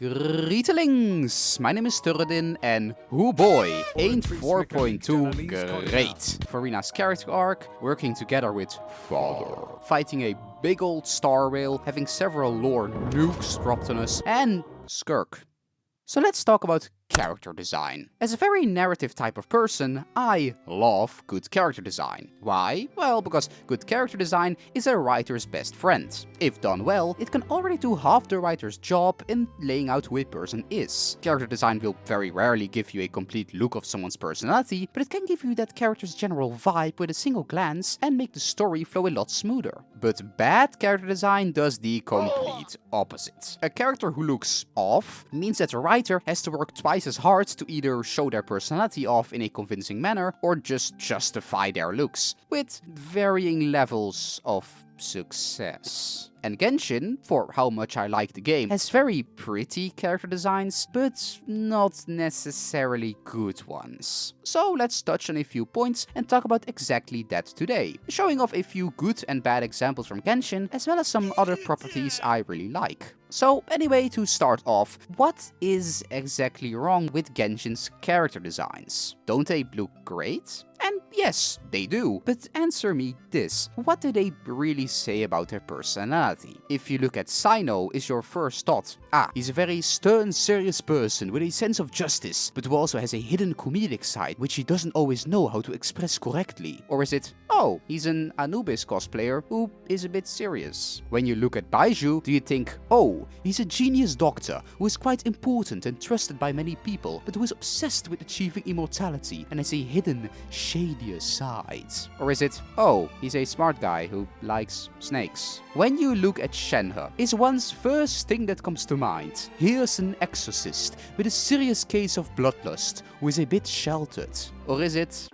Greetings! My name is Thuradin and oh boy, ain't 4.2 great. Farina's character arc, working together with Father, fighting a big old star whale, having several lore nukes dropped on us, and Skirk. So let's talk about character design. As a very narrative type of person, I love good character design. Why? Well, because good character design is a writer's best friend. If done well, it can already do half the writer's job in laying out who a person is. Character design will very rarely give you a complete look of someone's personality, but it can give you that character's general vibe with a single glance and make the story flow a lot smoother. But bad character design does the complete opposite. A character who looks off means that the writer has to work twice as hard to either show their personality off in a convincing manner or just justify their looks, with varying levels of success. And Genshin, for how much I like the game, has very pretty character designs, but not necessarily good ones. So let's touch on a few points and talk about exactly that today, showing off a few good and bad examples from Genshin, as well as some other properties I really like. So anyway, to start off, what is exactly wrong with Genshin's character designs? Don't they look great? And yes, they do. But answer me this, what do they really say about their personality? If you look at Sino, is your first thought, he's a very stern, serious person with a sense of justice, but who also has a hidden comedic side, which he doesn't always know how to express correctly? Or is it, oh, he's an Anubis cosplayer who is a bit serious? When you look at Baiju, do you think, oh, he's a genius doctor who is quite important and trusted by many people, but who is obsessed with achieving immortality and has a hidden, shadier side? Or is it, oh, he's a smart guy who likes snakes? When you look at Shenhe, is one's first thing that comes to mind, here's an exorcist with a serious case of bloodlust who is a bit sheltered? Or is it,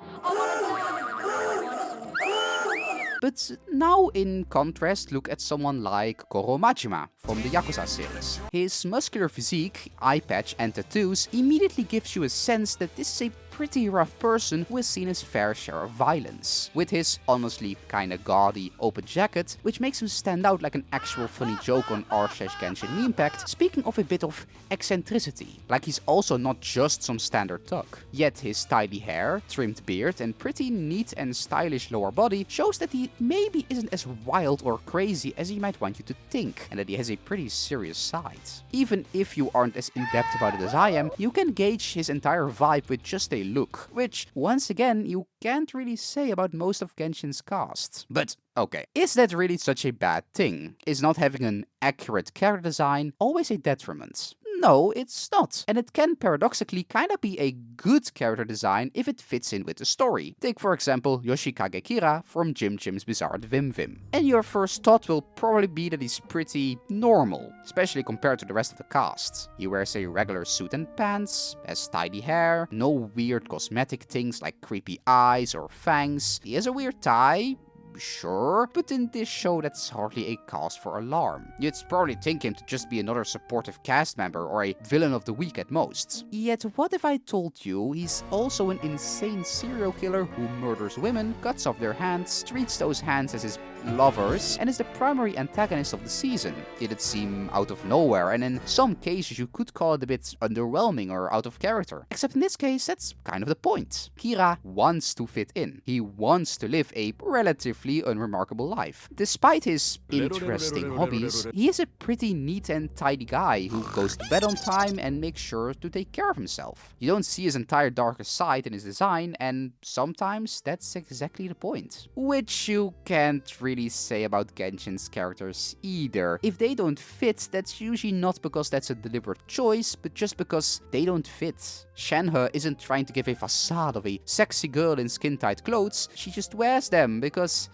but now, in contrast, look at someone like Koro Majima from the Yakuza series. His muscular physique, eye patch and tattoos immediately gives you a sense that this is a pretty rough person who has seen his fair share of violence. With his honestly kinda gaudy open jacket, which makes him stand out like an actual funny joke on r/Genshin meme pact, speaking of a bit of eccentricity. Like he's also not just some standard thug. Yet his tidy hair, trimmed beard and pretty neat and stylish lower body shows that he maybe isn't as wild or crazy as he might want you to think, and that he has a pretty serious side. Even if you aren't as in-depth about it as I am, you can gauge his entire vibe with just a look, which, once again, you can't really say about most of Genshin's cast. But okay, is that really such a bad thing? Is not having an accurate character design always a detriment? No, it's not. And it can paradoxically kinda be a good character design if it fits in with the story. Take for example Yoshikage Kira from Jim Jim's Bizarre Vim Vim. And your first thought will probably be that he's pretty normal, especially compared to the rest of the cast. He wears a regular suit and pants, has tidy hair, no weird cosmetic things like creepy eyes or fangs. He has a weird tie, sure, but in this show that's hardly a cause for alarm. You'd probably think him to just be another supportive cast member or a villain of the week at most. Yet what if I told you he's also an insane serial killer who murders women, cuts off their hands, treats those hands as his lovers, and is the primary antagonist of the season? Did it seem out of nowhere, and in some cases you could call it a bit underwhelming or out of character? Except in this case, that's kind of the point. Kira wants to fit in. He wants to live a relatively unremarkable life. Despite his interesting hobbies, he is a pretty neat and tidy guy who goes to bed on time and makes sure to take care of himself. You don't see his entire darker side in his design, and sometimes that's exactly the point. Which you can't really say about Genshin's characters either. If they don't fit, that's usually not because that's a deliberate choice, but just because they don't fit. Shenhe isn't trying to give a facade of a sexy girl in skin-tight clothes, she just wears them because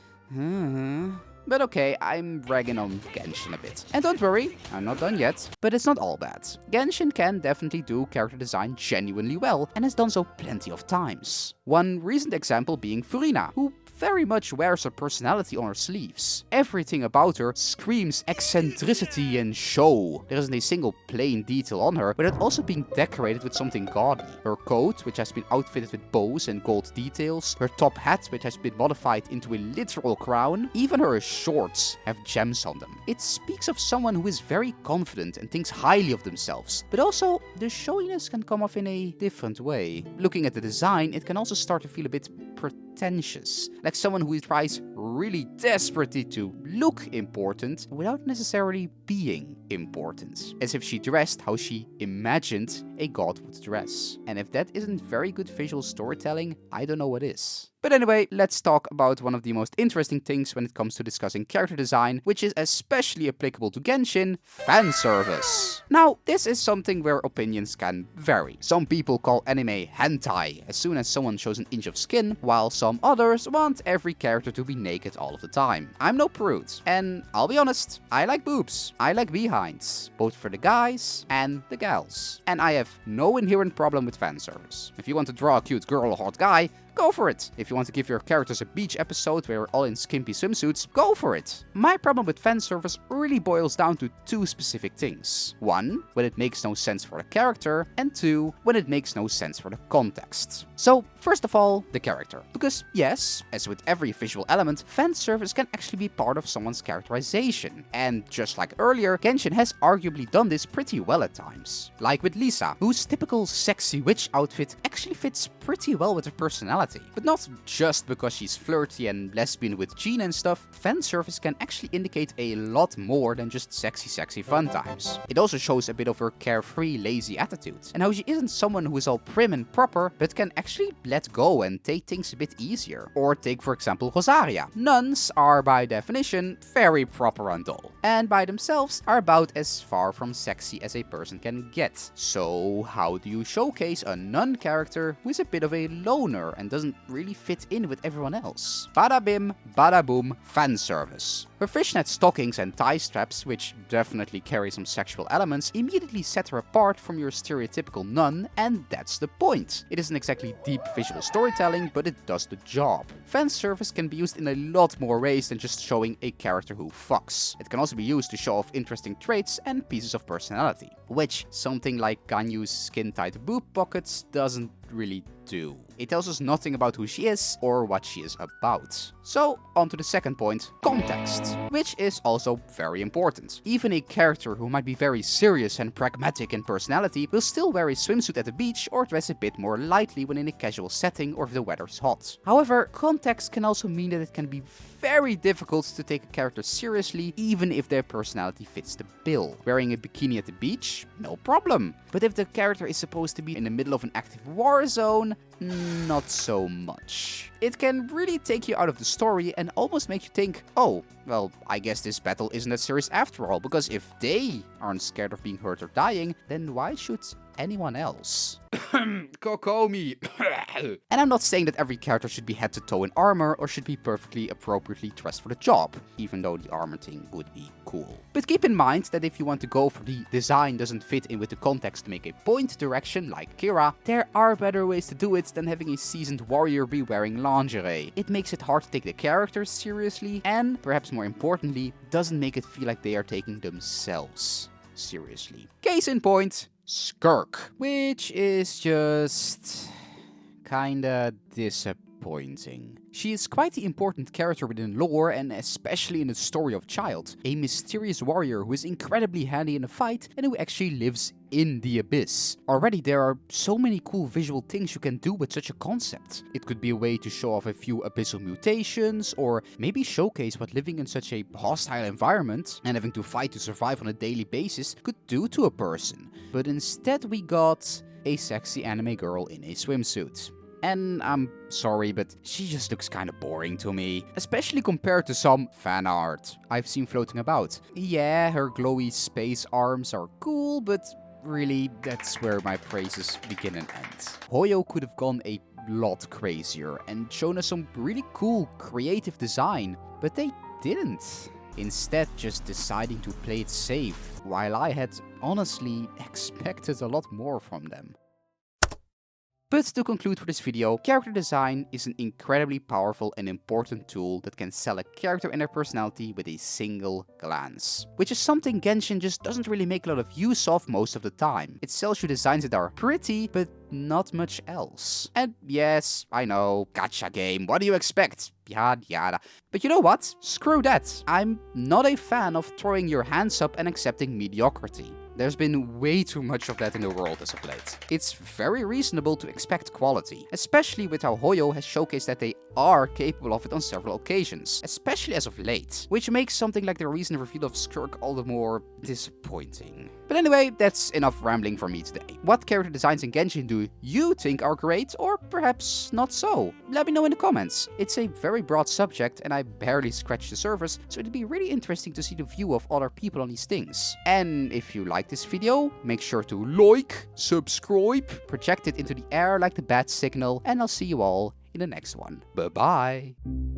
But okay, I'm ragging on Genshin a bit. And don't worry, I'm not done yet. But it's not all bad. Genshin can definitely do character design genuinely well, and has done so plenty of times. One recent example being Furina, who very much wears her personality on her sleeves. Everything about her screams eccentricity and show. There isn't a single plain detail on her, without also being decorated with something gaudy. Her coat, which has been outfitted with bows and gold details, her top hat, which has been modified into a literal crown, even her shorts have gems on them. It speaks of someone who is very confident and thinks highly of themselves, but also the showiness can come off in a different way. Looking at the design, it can also start to feel a bit pretentious, like someone who tries really desperately to look important without necessarily being important, as if she dressed how she imagined a god would dress. And if that isn't very good visual storytelling, I don't know what is. But anyway, let's talk about one of the most interesting things when it comes to discussing character design, which is especially applicable to Genshin: fan service. Now, this is something where opinions can vary. Some people call anime hentai as soon as someone shows an inch of skin, while some others want every character to be naked all of the time. I'm no prude, and I'll be honest, I like boobs. I like behinds, both for the guys and the gals. And I have no inherent problem with fan service. If you want to draw a cute girl or hot guy, go for it. If you want to give your characters a beach episode where we're all in skimpy swimsuits, go for it. My problem with fan service really boils down to two specific things. One, when it makes no sense for the character, and two, when it makes no sense for the context. So, first of all, the character. Because yes, as with every visual element, fan service can actually be part of someone's characterization. And just like earlier, Genshin has arguably done this pretty well at times. Like with Lisa, whose typical sexy witch outfit actually fits pretty well with her personality. But not just because she's flirty and lesbian with Jean and stuff. Fan service can actually indicate a lot more than just sexy fun times. It also shows a bit of her carefree, lazy attitude, and how she isn't someone who is all prim and proper, but can actually let go and take things a bit easier. Or take for example Rosaria. Nuns are by definition very proper and dull, and by themselves are about as far from sexy as a person can get. So how do you showcase a nun character who is a bit of a loner and doesn't really fit in with everyone else? Bada bim, bada boom, fan service. Her fishnet stockings and tie straps, which definitely carry some sexual elements, immediately set her apart from your stereotypical nun, and that's the point. It isn't exactly deep visual storytelling, but it does the job. Fan service can be used in a lot more ways than just showing a character who fucks. It can also be used to show off interesting traits and pieces of personality, which something like Ganyu's skin-tight boob pockets doesn't really do. It tells us nothing about who she is or what she is about. So, on to the second point, context, which is also very important. Even a character who might be very serious and pragmatic in personality will still wear a swimsuit at the beach or dress a bit more lightly when in a casual setting or if the weather's hot. However, context can also mean that it can be very difficult to take a character seriously, even if their personality fits the bill. Wearing a bikini at the beach? No problem. But if the character is supposed to be in the middle of an active war zone, not so much. It can really take you out of the story and almost make you think, oh, well, I guess this battle isn't that serious after all, because if they aren't scared of being hurt or dying, then why should anyone else? Kokomi. And I'm not saying that every character should be head to toe in armor or should be perfectly appropriately dressed for the job, even though the armor thing would be cool. But keep in mind that if you want to go for the design doesn't fit in with the context to make a point direction like Kira, there are better ways to do it than having a seasoned warrior be wearing lingerie. It makes it hard to take the characters seriously and, perhaps more importantly, doesn't make it feel like they are taking themselves seriously. Case in point, Skirk, which is just kinda disappointing. She is quite the important character within lore and especially in the story of Child, a mysterious warrior who is incredibly handy in a fight and who actually lives in the abyss. Already there are so many cool visual things you can do with such a concept. It could be a way to show off a few abyssal mutations, or maybe showcase what living in such a hostile environment and having to fight to survive on a daily basis could do to a person. But instead we got a sexy anime girl in a swimsuit. And I'm sorry, but she just looks kinda boring to me, especially compared to some fan art I've seen floating about. Yeah, her glowy space arms are cool, but really, that's where my praises begin and end. Hoyo could have gone a lot crazier and shown us some really cool, creative design, but they didn't. Instead, just deciding to play it safe, while I had honestly expected a lot more from them. But to conclude for this video, character design is an incredibly powerful and important tool that can sell a character and their personality with a single glance. Which is something Genshin just doesn't really make a lot of use of most of the time. It sells you designs that are pretty, but not much else. And yes, I know, gacha game, what do you expect? Yada yada. But you know what? Screw that. I'm not a fan of throwing your hands up and accepting mediocrity. There's been way too much of that in the world as of late. It's very reasonable to expect quality, especially with how Hoyo has showcased that they are capable of it on several occasions, especially as of late, which makes something like the recent reveal of Skirk all the more disappointing. But anyway, that's enough rambling for me today. What character designs in Genshin do you think are great, or perhaps not so? Let me know in the comments. It's a very broad subject and I barely scratched the surface, so it'd be really interesting to see the view of other people on these things. And if you like this video, make sure to like, subscribe, project it into the air like the bat signal, and I'll see you all in the next one. Bye bye.